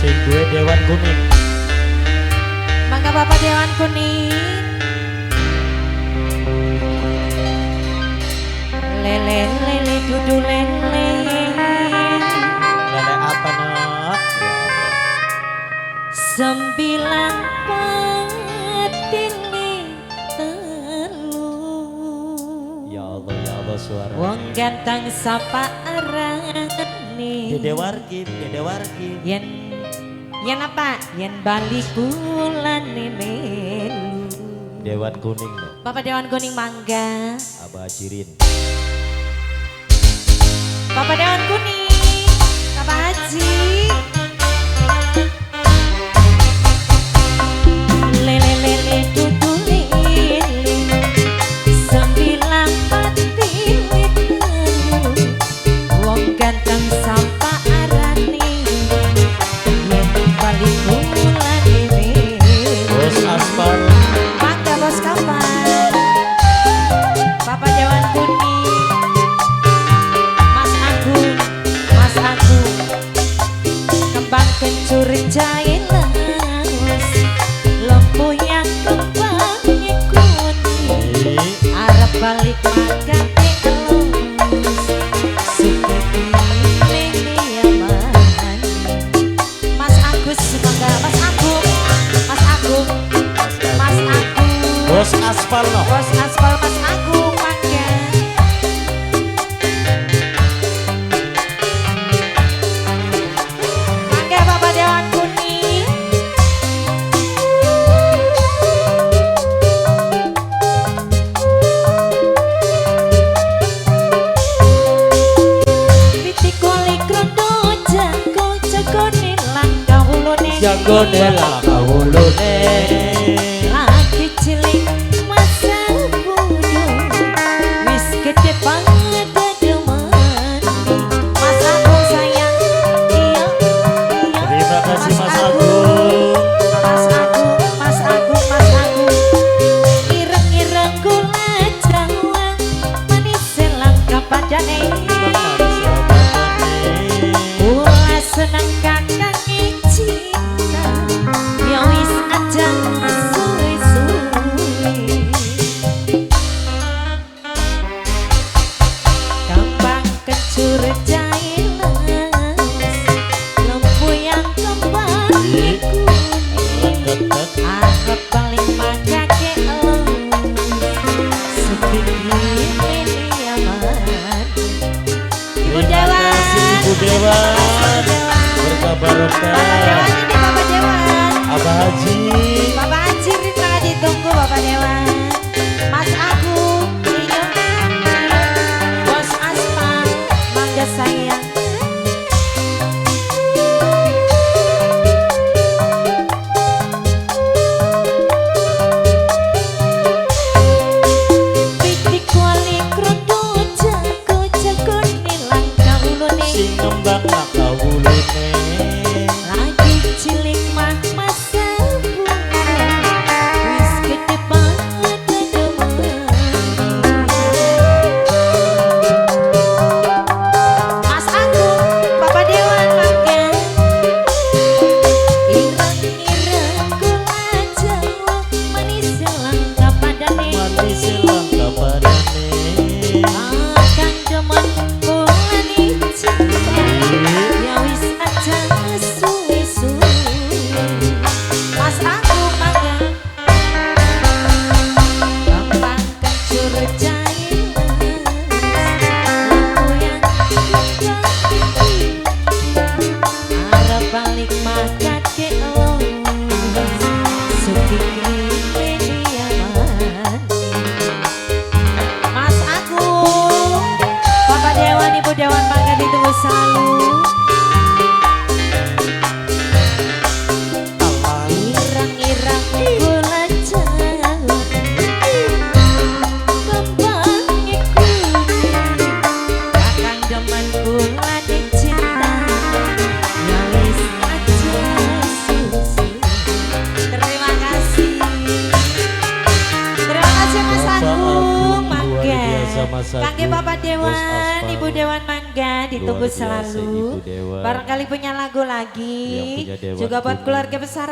Sing gue Dewan Kuning. Mangga Bapak Dewan Kuning. Lele lele dudu lele. Lele apa nak? Sembilan patili telu. Ya Allah suara. Wong ganteng sapa arane. Dede Wargi. Yen apa? Yen balik bulan melu. Dewan Kuning no. Bapak Dewan Kuning mangga. Abah Jirin. Bapak Dewan Kuning, Bapak Haji. Lele lele dudu lele, sembilan patili telu. Wong ganteng sampa arane, yen balik bulan melu. Bos Aspal. Mangga bos kapan? Bapak Dewan Kuning, Mas Agung, kembang kencur jahit langus, lembu yang kembangnya kuning, arep balik makan elus, seperti ini ya man. Mas Agus, semoga Mas Agung, Bos Aspal no. Bos Aspal Mas Agung mangga. Mangga Bapak Dewan Kuning. Titik kulik rondo jago-jagone lan kawulune. Jagone lah kawulune. Lagi cilik masa bodoh, wis gede banget demen. Mas Agung sayang, iya. Terima kasih Mas Agung. Mas Agung. Ireng-ireng gula Jawa, manis langka padane. Kula seneng kakang cinta, ya wis aja suwi-suwi. Kembang kencur jailas, lembu yang kembangnya kuning, arep paling makake elus, sepingin ini aman. Ibu Dewan, Ibu Dewan. Berkah barokah. Bapak Dewan ini Bapak Dewan. Abah Haji. Bapak Haji Rita ditunggu Bapak Dewan. Mas Agung, iya. Bos Aspal, mangga sayang. Pitik kualik rondo jago-jago nilang kawulune. Sing ngembang lah kawulune. Lagi cilik mah masa bulan, wis gede banget demen. Mas Agung, Bapak Dewan mangga. Ireng-ireng gula Jawa, manis langka padane. Mati silang kapadane. Akang demen bulan cinta, ya wis aja suwi-suwi. Mas Agung mangga. Kembang kencur jailas, lembu yang kembang, arep balik makan ke elus, sepingin ini aman. Mas Agung, Bapak Dewan, Ibu Dewan mangga ditunggu selalu. Ireng-ireng gula Jawa, kembangnya kuning, kakang demen bulan cinta, ya wis aja susu. Terima kasih Mas Bapak Agung Agung, luar mangga. biasa Mas Agung. Kangge Bapak Bos Dewan, Aspal. Ibu Dewan mangga. ditunggu Luar biasa, selalu. Ibu Dewa. Barangkali punya lagu lagi. Yang punya Dewan Juga buat Bumi. keluarga besar